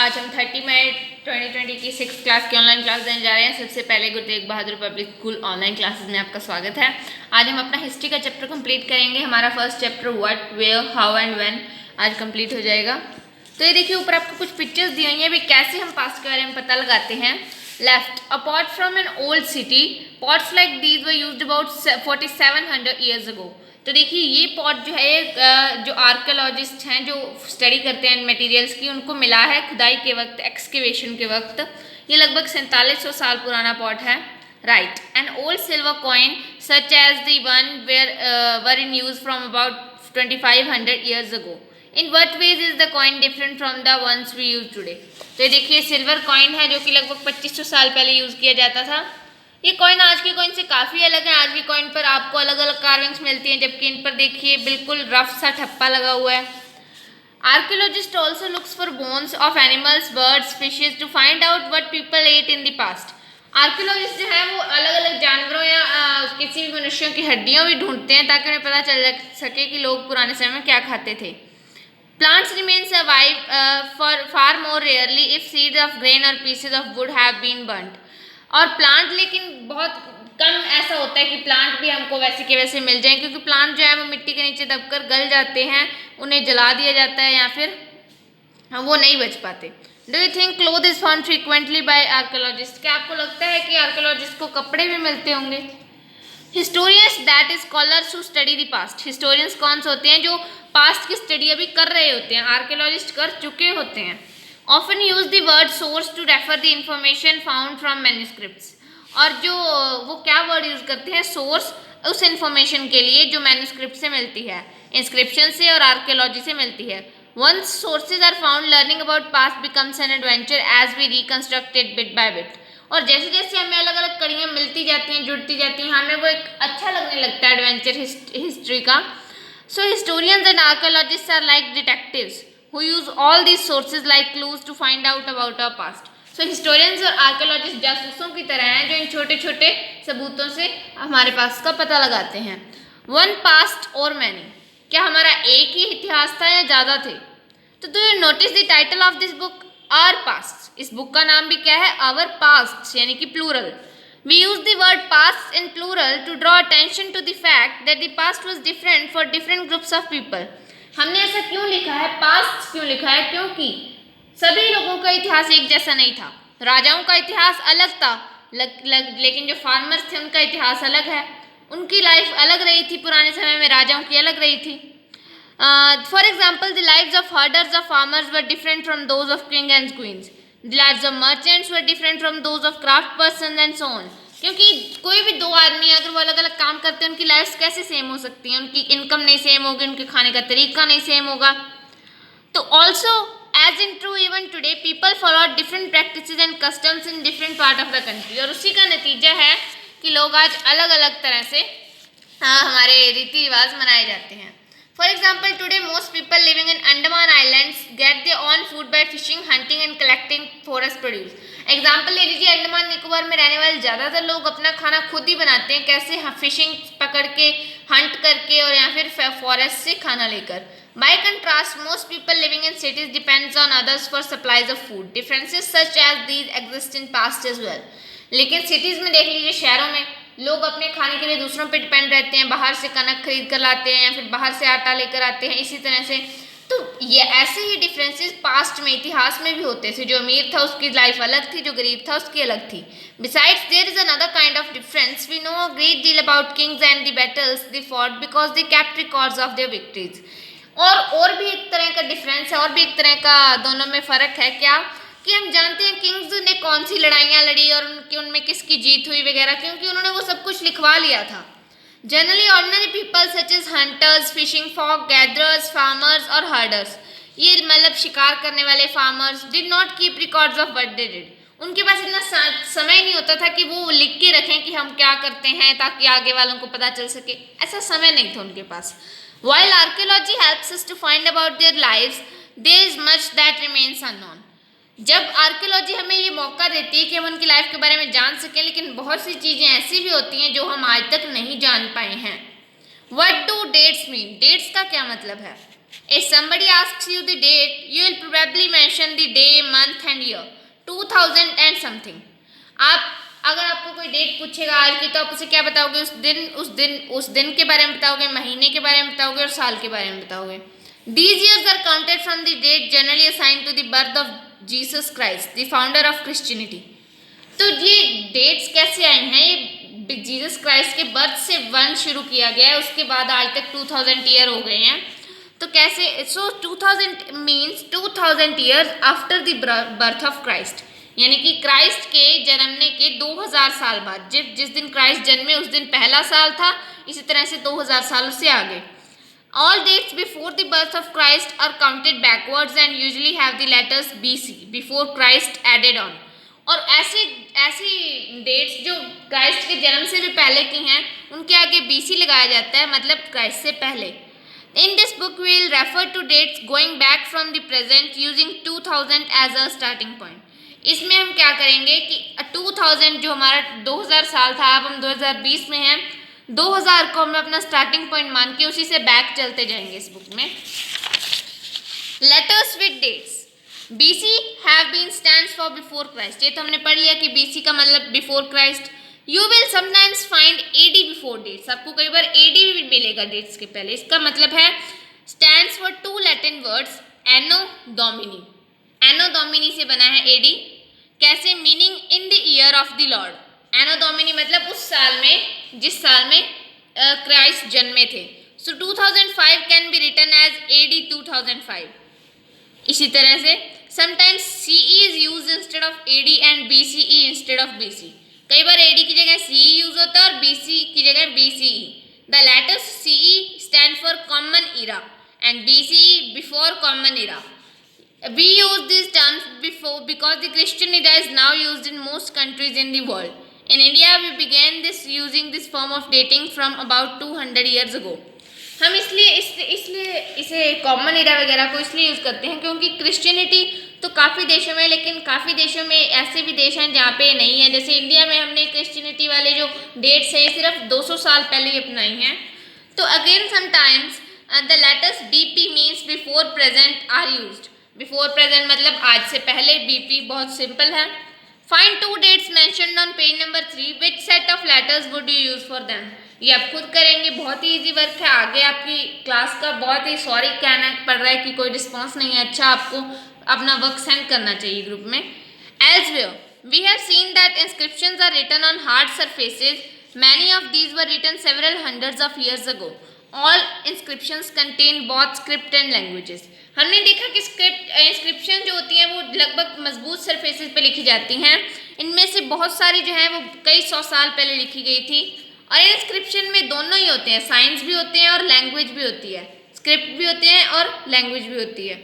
आज हम 30 मई 2020 की 6th क्लास की ऑनलाइन क्लास देने जा रहे हैं। सबसे पहले Guru Tegh Bahadur public school online classes में आपका स्वागत है। आज हम अपना हिस्ट्री का चैप्टर कंप्लीट करेंगे। हमारा first chapter what, where, how and when आज कंप्लीट हो जाएगा। तो ये देखिए ऊपर आपको कुछ पिक्चर्स दी हुई हैं। अभी कैसे हम पास्ट के बारे में पता लगाते हैं। Left, apart from an old city pots like these were used about 4700 years ago. तो देखिए ये पॉट जो है जो आर्कियोलॉजिस्ट हैं जो स्टडी करते हैं मटेरियल्स की, उनको मिला है खुदाई के वक्त, एक्सकेवेशन के वक्त। ये लगभग 4700 साल पुराना पॉट है। Right, an old silver coin such as the one were in use from about 2500 years ago. In what ways is the coin different from the ones we use today. तो देखिए silver coin है जो कि लगभग 2500 साल पहले use किया जाता था। ये कॉइन आज के कॉइन से काफ़ी अलग है। आज के कॉइन पर आपको अलग अलग कार्विंग्स मिलती हैं, जबकि इन पर देखिए बिल्कुल रफ सा ठप्पा लगा हुआ है। Archaeologist also looks for bones of animals, birds, fishes to find out what people ate in the past. Archaeologist जो है वो अलग अलग जानवरों या किसी भी मनुष्यों की हड्डियां भी ढूंढते हैं ताकि उन्हें पता चल सके कि लोग पुराने समय में क्या खाते थे। Plants remain survive for far more rarely if seeds of grain or pieces of wood have been burnt। और प्लांट लेकिन बहुत कम ऐसा होता है कि प्लांट भी हमको वैसे के वैसे मिल जाएं, क्योंकि प्लांट जो है वो मिट्टी के नीचे दबकर गल जाते हैं, उन्हें जला दिया जाता है या फिर वो नहीं बच पाते। Do you think cloth is found frequently by archaeologist. क्या आपको लगता है कि आर्कियोलॉजिस्ट को कपड़े भी मिलते होंगे। Historians that is scholars who study the past. Historians कौन से होते हैं जो पास्ट की स्टडी अभी कर रहे होते हैं, आर्कियोलॉजिस्ट कर चुके होते हैं। Often use the word source to refer the information found from manuscripts. और जो वो क्या वर्ड यूज करते हैं, सोर्स, उस इंफॉर्मेशन के लिए जो मैन्युस्क्रिप्ट से मिलती है, इंस्क्रिप्शन से और आर्कियोलॉजी से मिलती है। Once sources are found, learning about past becomes an adventure as we reconstruct it bit by bit. और जैसे जैसे हमें अलग अलग कड़ियाँ मिलती जाती हैं, जुड़ती जाती हैं, हमें वो एक अच्छा लगने लगता है एडवेंचर हिस्ट्री का। So historians and archaeologists are like detectives who use all these sources like clues to find out about our past. So historians और archaeologists जासूसों की तरह हैं जो इन छोटे छोटे सबूतों से हमारे पास का पता लगाते हैं। One past or many, क्या हमारा एक ही इतिहास था या ज़्यादा थे। तो do you notice the title of this book, Our Past। इस बुक का नाम भी क्या है, Our Past, यानी कि plural. We use the word past in plural to draw attention to the fact that the past was different for different groups of people। हमने ऐसा क्यों लिखा है, पास्ट क्यों लिखा है, क्योंकि सभी लोगों का इतिहास एक जैसा नहीं था। राजाओं का इतिहास अलग था, लेकिन जो फार्मर्स थे उनका इतिहास अलग है। उनकी लाइफ अलग रही थी पुराने समय में, राजाओं की अलग रही थी। For example the lives of herders of farmers were different from those of king and queen's. The lives of merchants were different from those of craft persons and so on। क्योंकि कोई भी दो आदमी अगर वो अलग अलग काम करते हैं, उनकी लाइफ्स कैसे सेम हो सकती हैं, उनकी इनकम नहीं सेम होगी, उनके खाने का तरीका नहीं सेम होगा। तो also as in true even today people follow different practices and customs in different part of the country. और उसी का नतीजा है कि लोग आज अलग अलग तरह से हमारे रीति रिवाज मनाए जाते हैं। For example, today most people living in Andaman Islands get their own food by fishing, hunting and collecting forest produce। Example ले लीजिए, अंडमान निकोबार में रहने वाले ज़्यादातर लोग अपना खाना खुद ही बनाते हैं। कैसे, फिशिंग पकड़ के, हंट करके और या फिर फॉरेस्ट से खाना लेकर। By contrast, most people living in cities depends on others for supplies of food। Differences such as these exist in past as well। लेकिन सिटीज़ में देख लीजिए, शहरों में लोग अपने खाने के लिए दूसरों पे डिपेंड रहते हैं, बाहर से कनक खरीद कर लाते हैं या फिर बाहर से आटा लेकर आते हैं, इसी तरह से। तो ये ऐसे ही डिफरेंसेस पास्ट में, इतिहास में भी होते थे। जो अमीर था उसकी लाइफ अलग थी, जो गरीब था उसकी अलग थी। Besides there is another kind of difference. We know a great deal about kings and the battles they fought because they kept records of their victories. और भी एक तरह का डिफरेंस है, और भी एक तरह का दोनों में फ़र्क है। क्या कि हम जानते हैं किंग्स ने कौन सी लड़ाइयाँ लड़ी और उनमें किसकी जीत हुई वगैरह, क्योंकि उन्होंने वो सब कुछ लिखवा लिया था। Generally ordinary people such as hunters, fishing folk, gatherers, farmers और हर्डर्स, ये मतलब शिकार करने वाले farmers, did not keep records of what they did. उनके पास इतना समय नहीं होता था कि वो लिख के रखें कि हम क्या करते हैं ताकि आगे वालों को पता चल सके, ऐसा समय नहीं था उनके पास। While archaeology helps us to find about their lives, there is much that remains unknown। जब आर्कियोलॉजी हमें ये मौका देती है कि हम उनकी लाइफ के बारे में जान सकें, लेकिन बहुत सी चीज़ें ऐसी भी होती हैं जो हम आज तक नहीं जान पाए हैं। What do dates mean? Dates का क्या मतलब है। If somebody asks you the date, you will probably mention the day, month and year, 2000 and something. आप अगर आपको कोई डेट पूछेगा आज की, तो आप उसे क्या बताओगे? उस दिन के बारे में बताओगे, महीने के बारे में बताओगे और साल के बारे में बताओगे. These years are counted from the date generally assigned to the birth of Jesus Christ, the founder of Christianity. तो ये डेट्स कैसे आई हैं? ये जीसस क्राइस्ट के बर्थ से वन शुरू किया गया है, उसके बाद आज तक 2000 ईयर हो गए हैं. तो कैसे? सो 2000 means 2000 years after the birth of Christ, यानी कि क्राइस्ट के जन्मने के 2000 साल बाद. जिस दिन क्राइस्ट जन्मे उस दिन पहला साल था, इसी तरह से 2000 सालों से आगे. All dates before the birth of Christ are counted backwards and usually have the letters BC, before Christ added on. और ऐसी डेट्स जो क्राइस्ट के जन्म से भी पहले की हैं, उनके आगे BC लगाया जाता है, मतलब क्राइस्ट से पहले. In this book we will refer to dates going back from the present using 2000 as a starting point. इसमें हम क्या करेंगे कि 2000 जो हमारा 2000 साल था, अब हम 2020 में हैं, 2000 को हम अपना स्टार्टिंग पॉइंट मान के उसी से बैक चलते जाएंगे इस बुक में. Letters with dates. BC have been stands for before Christ. ये तो हमने पढ़ लिया कि BC का मतलब before Christ. You will sometimes find AD before dates. आपको कई बार AD भी मिलेगा डेट्स के पहले. इसका मतलब है stands for two Latin words anno domini. Anno domini से बना है AD. कैसे? Meaning in the year of the lord. Anno domini मतलब उस साल में जिस साल में क्राइस्ट जन्मे थे. So 2005 can be written as AD 2005. इसी तरह से sometimes CE is use instead of AD and BCE instead of BC. कई बार AD की जगह CE यूज होता है और BC की जगह BCE. The letters CE stand for common era and BCE before common Ira. We use these terms before because the Christian era is now used in most countries in the world. In India, we began using this form of dating from about 200 years ago. हम इसलिए इसे common era वगैरह को इसलिए use करते हैं क्योंकि Christianity तो काफ़ी देशों में, लेकिन काफ़ी देशों में ऐसे भी देश हैं जहाँ पे नहीं है. जैसे इंडिया में हमने क्रिश्चियनिटी वाले जो डेट्स हैं सिर्फ 200 साल पहले ही अपनाई हैं. तो again sometimes the letters BP means before present are used. Before present मतलब आज से पहले. BP बहुत सिंपल है. Find two dates mentioned on page number 3. Which set of letters would you use for them. ये आप खुद करेंगे, बहुत ही इजी वर्क है. आगे आपकी क्लास का बहुत ही सॉरी कहना पड़ रहा है कि कोई रिस्पॉन्स नहीं है. अच्छा, आपको अपना वर्क सेंड करना चाहिए ग्रुप में. Elsewhere we have seen that inscriptions are written on hard surfaces. Many of these were written several hundreds of years ago. All inscriptions contain both script and languages. हमने देखा कि inscription जो होती हैं वो लगभग मजबूत सरफेसेस पे लिखी जाती हैं. इनमें से बहुत सारी जो है वो कई 100 साल पहले लिखी गई थी. और इंस्क्रिप्शन में दोनों ही होते हैं, साइंस भी होते हैं और लैंग्वेज भी होती है. स्क्रिप्ट भी होते हैं और लैंग्वेज भी होती है.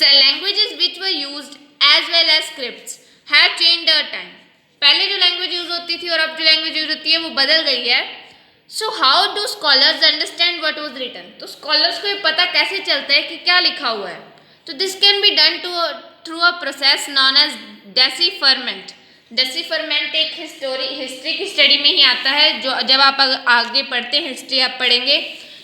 Languages which were used as well as scripts have changed over time. पहले जो लैंग्वेज यूज होती थी और अब जो लैंग्वेज यूज होती है वो बदल गई है. So how do scholars understand what was written. तो स्कॉलर्स को ये पता कैसे चलता है कि क्या लिखा हुआ है. तो this can be done through a process known as decipherment. Decipherment एक हिस्ट्री की स्टडी में ही आता है. जो जब आप आगे पढ़ते हैं हिस्ट्री आप पढ़ेंगे.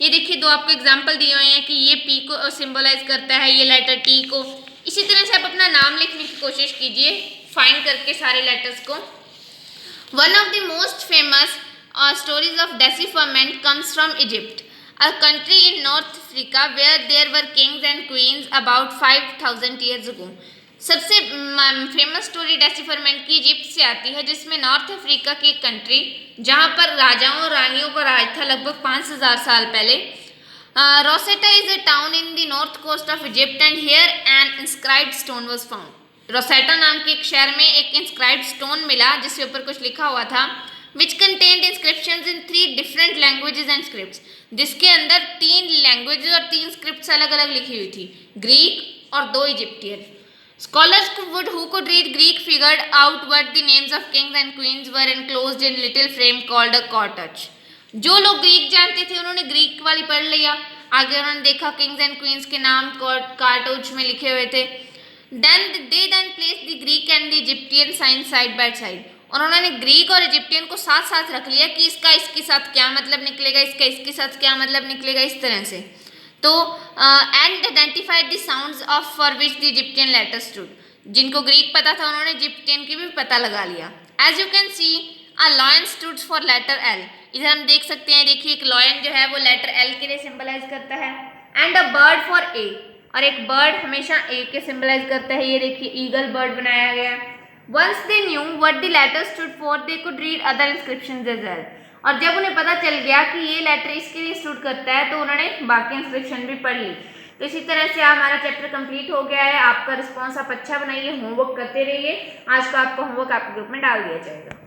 ये देखिए दो आपको एग्जाम्पल दिए हुए हैं कि ये P को सिम्बोलाइज करता है, ये लेटर T को. इसी तरह से आप अपना नाम लिखने की कोशिश कीजिए फाइंड करके सारे लेटर्स को. One of the most famous stories of decipherment comes from Egypt, a country in North Africa where there were kings and queens about 5000 years ago. सबसे फेमस स्टोरी डेसिफरमेंट की इजिप्ट से आती है, जिसमें नॉर्थ अफ्रीका की country जहाँ पर राजाओं और रानियों का राज था लगभग 5000 साल पहले. Rosetta is a town in the north coast of Egypt and here an inscribed stone was found. Rosetta नाम के एक शहर में एक इंस्क्राइब्ड स्टोन मिला जिसके ऊपर कुछ लिखा हुआ था. which contained inscriptions in 3 different languages and scripts. जिसके अंदर 3 लैंग्वेजेस और 3 स्क्रिप्ट्स अलग अलग लिखी हुई थी, ग्रीक और 2 Egyptian. Scholars who could read Greek figured out what the names of kings and queens were enclosed in little frame called a cartouche. जो लोग ग्रीक जानते थे उन्होंने ग्रीक वाली पढ़ लिया. आगे उन्होंने देखा किंग्स एंड क्वींस के नाम कार्टूज में लिखे हुए थे. They then placed the Greek and the Egyptian signs side by side. और उन्होंने ग्रीक और इजिप्टियन को साथ साथ रख लिया कि इसका इसके साथ क्या मतलब निकलेगा, इसका इसके साथ क्या मतलब निकलेगा, इस तरह से. तो and identified the sounds of for which the Egyptian letter stood, जिनको ग्रीक पता था उन्होंने इजिप्टियन की भी पता लगा लिया। As you can see a lion stood for letter L, इधर हम देख सकते हैं, देखिए एक लॉयन जो है वो लेटर एल के लिए सिंबलाइज करता है, and a bird for a, और एक बर्ड हमेशा ए के सिंबलाइज करता है, ये देखिए ईगल बर्ड बनाया गया। Once they knew what the letter stood for they could read other inscriptions as well, और जब उन्हें पता चल गया कि ये लेटर इसके लिए स्टूड करता है तो उन्होंने बाकी इंस्क्रिप्शन भी पढ़ ली। तो इसी तरह से हमारा चैप्टर कंप्लीट हो गया है। आपका रिस्पॉन्स आप अच्छा बनाइए, होमवर्क करते रहिए। आज का आपका होमवर्क आपके ग्रुप में डाल दिया जाएगा।